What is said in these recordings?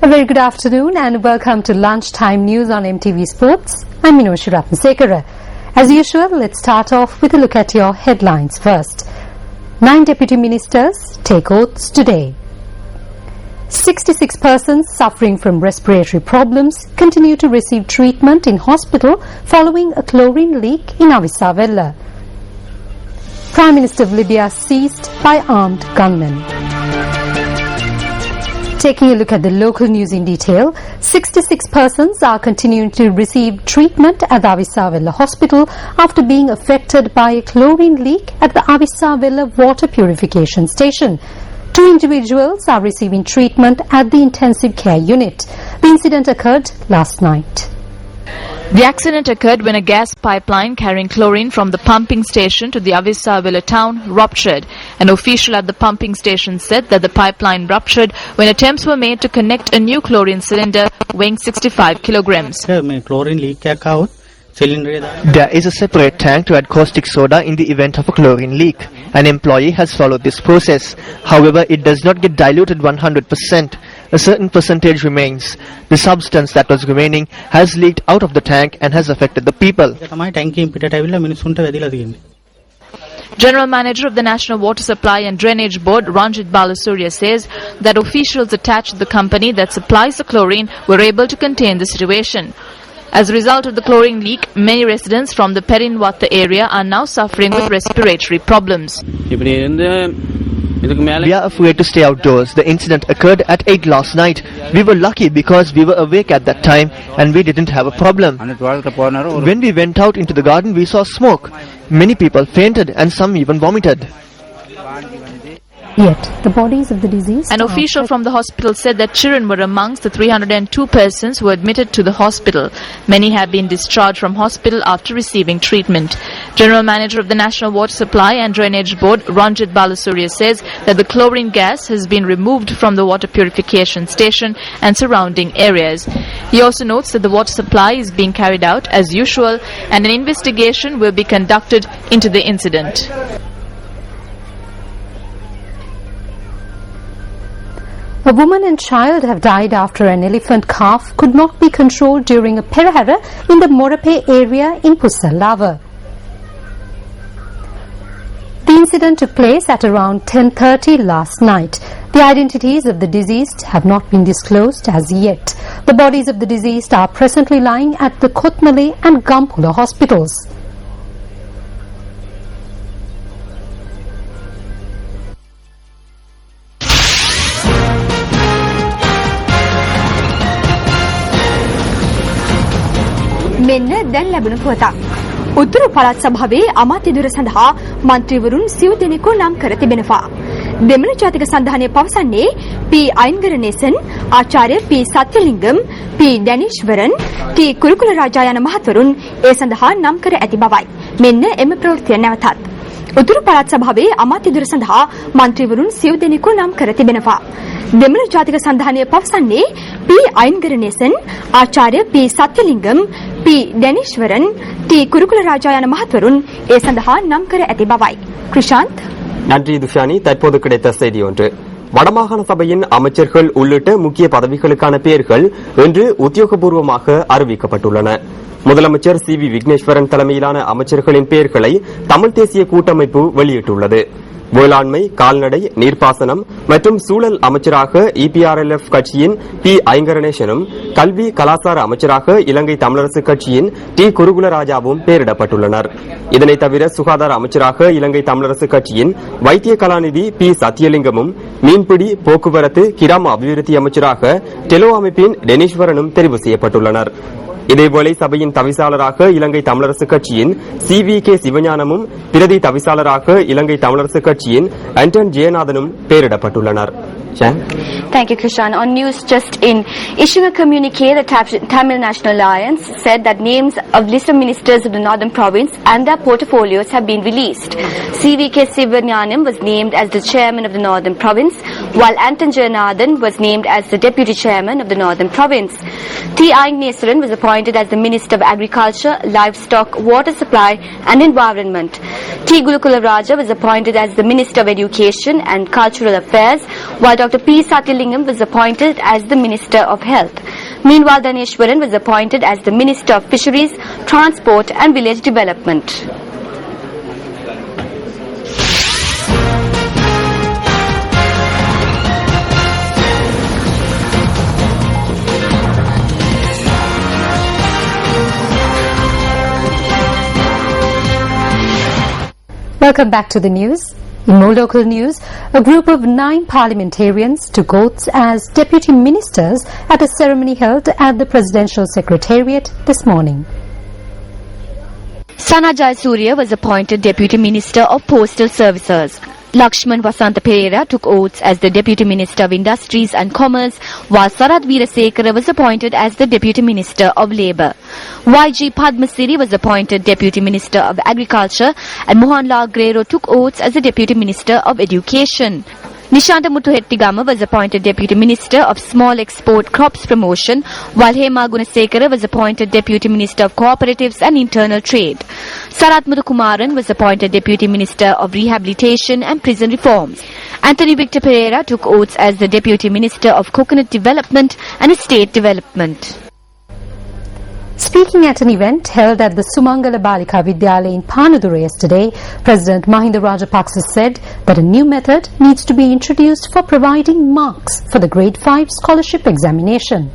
A very good afternoon and welcome to Lunchtime News on MTV Sports. I'm Minoshi Ratnasekara. As usual, let's start off with a look at your headlines first. 9 deputy ministers take oaths today. 66 persons suffering from respiratory problems continue to receive treatment in hospital following a chlorine leak in Avisavella. Prime Minister of Libya seized by armed gunmen. Taking a look at the local news in detail, 66 persons are continuing to receive treatment at the Avisavella Hospital after being affected by a chlorine leak at the Avisavella water purification station. 2 individuals are receiving treatment at the intensive care unit. The incident occurred last night. The accident occurred when a gas pipeline carrying chlorine from the pumping station to the Avisavella town ruptured. An official at the pumping station said that the pipeline ruptured when attempts were made to connect a new chlorine cylinder weighing 65 kilograms. There is a separate tank to add caustic soda in the event of a chlorine leak. An employee has followed this process. However, it does not get diluted 100%. A certain percentage remains. The substance that was remaining has leaked out of the tank and has affected the people. General Manager of the National Water Supply and Drainage Board, Ranjit Balasuriya, says that officials attached to the company that supplies the chlorine were able to contain the situation. As a result of the chlorine leak, many residents from the Perinwata area are now suffering with respiratory problems. We are afraid to stay outdoors. The incident occurred at 8 last night. We were lucky because we were awake at that time and we didn't have a problem. When we went out into the garden, we saw smoke. Many people fainted and some even vomited. Yet, the bodies of the deceased... An official from the hospital said that children were amongst the 302 persons who were admitted to the hospital. Many have been discharged from hospital after receiving treatment. General Manager of the National Water Supply and Drainage Board, Ranjit Balasuriya, says that the chlorine gas has been removed from the water purification station and surrounding areas. He also notes that the water supply is being carried out as usual and an investigation will be conducted into the incident. A woman and child have died after an elephant calf could not be controlled during a perahara in the Morape area in Pusallava. The incident took place at around 10:30 last night. The identities of the deceased have not been disclosed as yet. The bodies of the deceased are presently lying at the Kotmale and Gampula hospitals. මෙන්න දැන් ලැබුණු පුවතක්. උතුරු පළාත් සභාවේ අමාත්‍ය දුර සඳහා මන්ත්‍රීවරුන් සිව් දෙනෙකු නම් කර තිබෙනවා. දෙමළ ජාතික සන්ධානය පවසන්නේ පී අයින්ගරනේසන්, ආචාර්ය පී සත්‍යලිංගම්, පී ඩැනිශ්වරන්, ටී කුරුකුලරාජා යන මහත්වරුන් ඒ සඳහා නම් කර ඇති බවයි. මෙන්න එම ප්‍රවෘත්තිය නැවතත්. උතුරු පළාත් සභාවේ අමාත්‍ය දුර සඳහා මන්ත්‍රීවරුන් සිව් දෙනෙකු නම් කර තිබෙනවා. දෙමළ ජාතික සන්ධානය පවසන්නේ පී අයින්ගරනේසන්, ආචාර්ය පී සත්‍යලිංගම්, පී ඩැනිශ්වරන්, ටී කුරුකුලරාජා යන මහත්වරුන් ඒ සඳහා නම් කර ඇති බවයි. ක්‍රිෂාන්ත්. நன்றி துஷானி. தற்போது கிடைத்த செய்தி ஒன்று. வடமாகாண சபையின் அமைச்சர்கள் உள்ளிட்ட முக்கிய பதவிகளுக்கான பெயர்கள் இன்று உத்தியோகபூர்வமாக அறிவிக்கப்பட்டுள்ளன. முதலமைச்சர் சி.வி. விக்னேஸ்வரன் தலைமையிலான அமைச்சர்களின் பெயர்களை தமிழ் தேசிய கூட்டமைப்பு வெளியிட்டுள்ளது. வேளாண்மை, கால்நடை, நீர்ப்பாசனம் மற்றும் சூழல் அமைச்சராக இபிஆர்எல்எஃப் கட்சியின் பி ஐங்கரநேசனும், கல்வி கலாசார அமைச்சராக இலங்கை தமிழரசு கட்சியின் டி குருகுலராஜாவும் பெயரிடப்பட்டுள்ளனர். இதனைத் தவிர சுகாதார அமைச்சராக இலங்கை தமிழரசு கட்சியின் வைத்திய கலாநிதி பி சத்தியலிங்கமும், மீன்பிடி, போக்குவரத்து, கிராம அபிவிருத்தி அமைச்சராக டெலோ அமைப்பின் டெனீஸ்வரனும் தெரிவு செய்யப்பட்டுள்ளனர். இதேவேளை சபையின் தவிசாளராக இலங்கை தமிழரசு கட்சியின் சி.வி.கே. சிவஞானமும், பிரதி தவிசாளராக இலங்கை தமிழரசு கட்சியின் Anton ஜெயநாதனும் பெயரிடப்பட்டுள்ளனர். Thank you, Krishan. On news just in, issuing a communique, the Tamil National Alliance said that names of list of ministers of the Northern Province and their portfolios have been released. C.V.K. Sivanyanam was named as the chairman of the Northern Province, while Anton Janardhan was named as the Deputy Chairman of the Northern Province. T. Aingneswaran was appointed as the Minister of Agriculture, Livestock, Water Supply and Environment. T. Gulukula Raja was appointed as the Minister of Education and Cultural Affairs, while Dr. P. Satilingam was appointed as the Minister of Health. Meanwhile, Dhaneshwaran was appointed as the Minister of Fisheries, Transport and Village Development. Welcome back to the news. In more local news, a group of 9 parliamentarians took oaths as deputy ministers at a ceremony held at the Presidential Secretariat this morning. Sana Jayasuriya was appointed Deputy Minister of Postal Services. Lakshman Vasantha Perera took oaths as the Deputy Minister of Industries and Commerce, while Sarath Veerasekara was appointed as the Deputy Minister of Labour. YG Padmasiri was appointed Deputy Minister of Agriculture and Mohanlal Grero took oaths as the Deputy Minister of Education. Nishanta Muthuhettigama was appointed Deputy Minister of Small Export Crops Promotion, while Hema Gunasekara was appointed Deputy Minister of Cooperatives and Internal Trade. Sarath Muthukumaran was appointed Deputy Minister of Rehabilitation and Prison Reforms. Anthony Victor Pereira took oaths as the Deputy Minister of Coconut Development and Estate Development. Speaking at an event held at the Sumangala Balika Vidyalaya in Panadura yesterday, President Mahinda Rajapaksa said that a new method needs to be introduced for providing marks for the Grade 5 scholarship examination.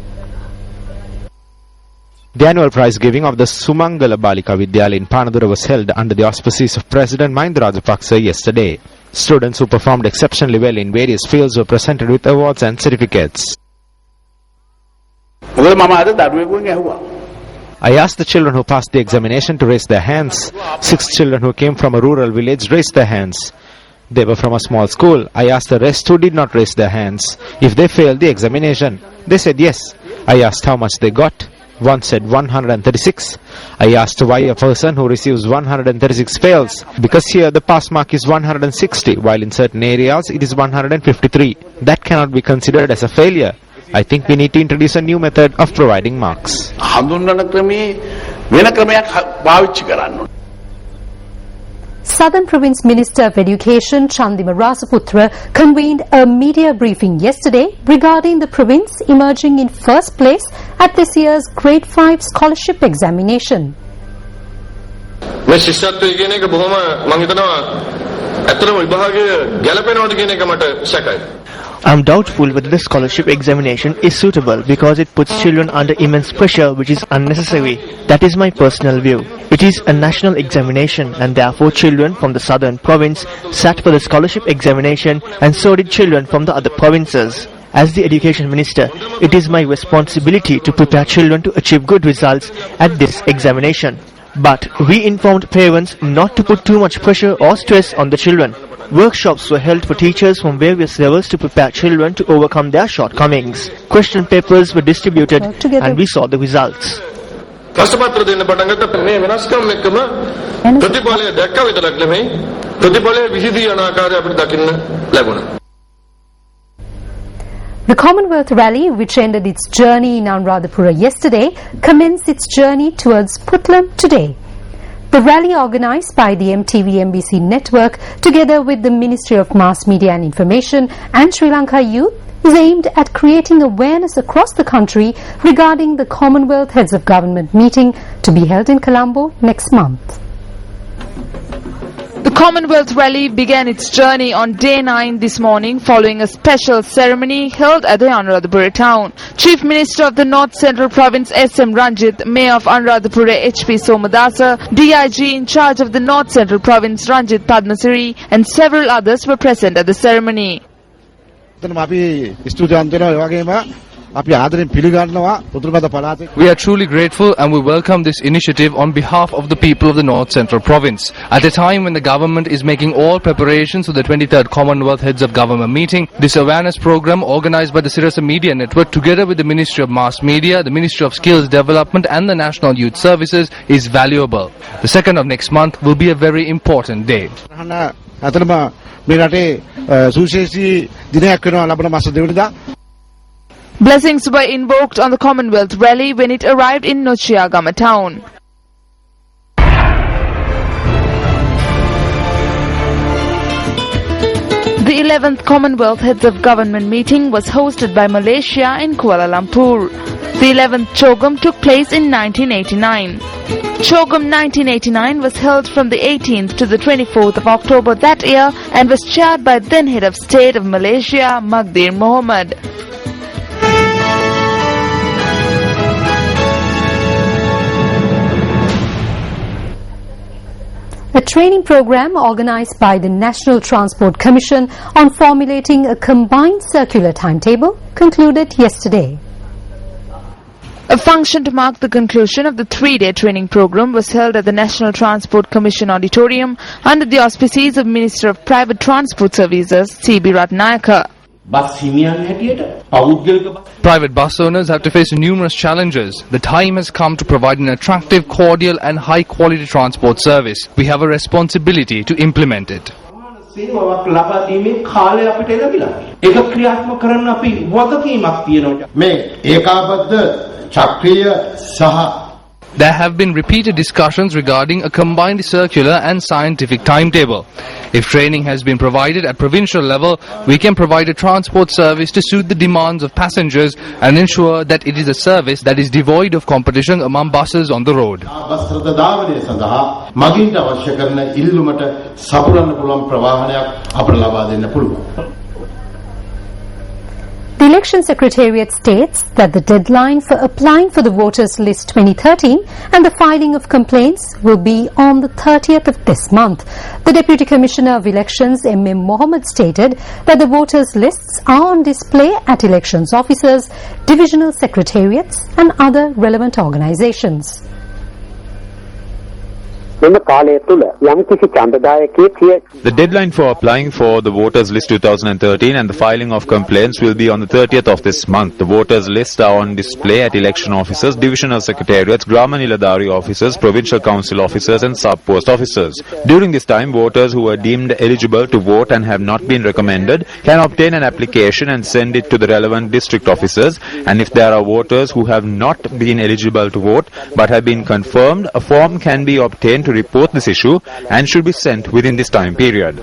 The annual prize giving of the Sumangala Balika Vidyalaya in Panadura was held under the auspices of President Mahinda Rajapaksa yesterday. Students who performed exceptionally well in various fields were presented with awards and certificates. I asked the children who passed the examination to raise their hands. 6 children who came from a rural village raised their hands. They were from a small school. I asked the rest who did not raise their hands if they failed the examination. They said yes. I asked how much they got. One said 136. I asked why a person who receives 136 fails. Because here the pass mark is 160, while in certain areas it is 153. That cannot be considered as a failure. I think we need to introduce a new method of providing marks. Southern Province Minister of Education Chandima Rasaputra convened a media briefing yesterday regarding the province emerging in first place at this year's Grade 5 scholarship examination. I am doubtful whether the scholarship examination is suitable because it puts children under immense pressure which is unnecessary. That is my personal view. It is a national examination and therefore children from the southern province sat for the scholarship examination and so did children from the other provinces. As the education minister, it is my responsibility to prepare children to achieve good results at this examination. But we informed parents not to put too much pressure or stress on the children. Workshops were held for teachers from various levels to prepare children to overcome their shortcomings. Question papers were distributed and we saw the results. The Commonwealth Rally, which ended its journey in Anuradhapura yesterday, commenced its journey towards Puttlam today. The rally, organised by the MTV-MBC network together with the Ministry of Mass Media and Information and Sri Lanka Youth, is aimed at creating awareness across the country regarding the Commonwealth Heads of Government meeting to be held in Colombo next month. The Commonwealth Rally began its journey on day 9 this morning following a special ceremony held at the Anuradhapura town. Chief Minister of the North Central Province S.M. Ranjit, Mayor of Anuradhapura H.P. Somadasa, DIG in charge of the North Central Province Ranjit Padmasiri and several others were present at the ceremony. We are truly grateful and we welcome this initiative on behalf of the people of the North Central Province. At a time when the government is making all preparations for the 23rd Commonwealth Heads of Government meeting, this awareness program organised by the Sirasa Media Network together with the Ministry of Mass Media, the Ministry of Skills Development and the National Youth Services is valuable. The 2nd of next month will be a very important day. සුවිශේෂී දිනයක් වෙනවා ලබන මාස 2 වෙනිදා. Blessings were invoked on the Commonwealth rally when it arrived in Nochiagama town. The 11th Commonwealth Heads of Government meeting was hosted by Malaysia in Kuala Lumpur. The 11th Chogam took place in 1989. Chogam 1989 was held from the 18th to the 24th of October that year and was chaired by then Head of State of Malaysia, Mahathir Mohamad. A training program organized by the National Transport Commission on formulating a combined circular timetable concluded yesterday. A function to mark the conclusion of the 3-day training program was held at the National Transport Commission Auditorium under the auspices of Minister of Private Transport Services, C.B. Ratnayaka. Private bus owners have to face numerous challenges. The time has come to provide an attractive, cordial and high-quality transport service. We have a responsibility to implement it. There have been repeated discussions regarding a combined circular and scientific timetable. If training has been provided at provincial level, we can provide a transport service to suit the demands of passengers and ensure that it is a service that is devoid of competition among buses on the road. The Election Secretariat states that the deadline for applying for the Voters List 2013 and the filing of complaints will be on the 30th of this month. The Deputy Commissioner of Elections, M.M. Mohammed, stated that the voters' lists are on display at elections officers, divisional secretariats and other relevant organizations. The deadline for applying for the Voters List 2013 and the filing of complaints will be on the 30th of this month. The voters' lists are on display at election officers, divisional secretariats, Grama Niladhari officers, provincial council officers and sub-post officers. During this time, voters who are deemed eligible to vote and have not been recommended can obtain an application and send it to the relevant district officers. And if there are voters who have not been eligible to vote but have been confirmed, a form can be obtained to report this issue and should be sent within this time period.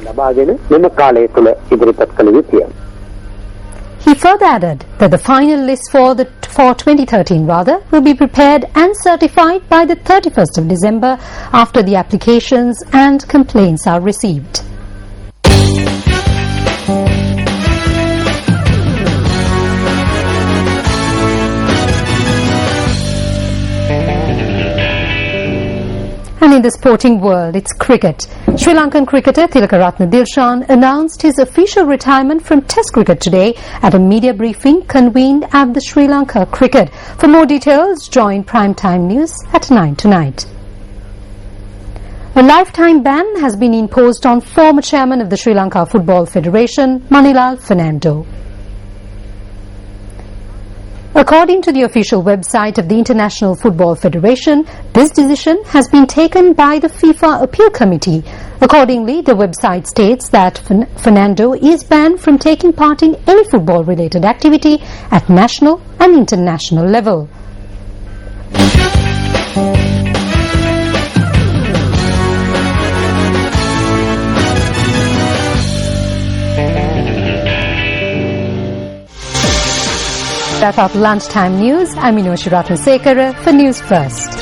He further added that the final list for 2013 will be prepared and certified by the 31st of December after the applications and complaints are received. And in the sporting world, it's cricket. Sri Lankan cricketer Tilakaratne Dilshan announced his official retirement from Test cricket today at a media briefing convened at the Sri Lanka Cricket. For more details, join Primetime News at 9 tonight. A lifetime ban has been imposed on former chairman of the Sri Lanka Football Federation, Manilal Fernando. According to the official website of the International Football Federation, this decision has been taken by the FIFA Appeal Committee. Accordingly, the website states that Fernando is banned from taking part in any football-related activity at national and international level. Wrap up lunchtime news. I'm Minoshi Ratnasekara for News First.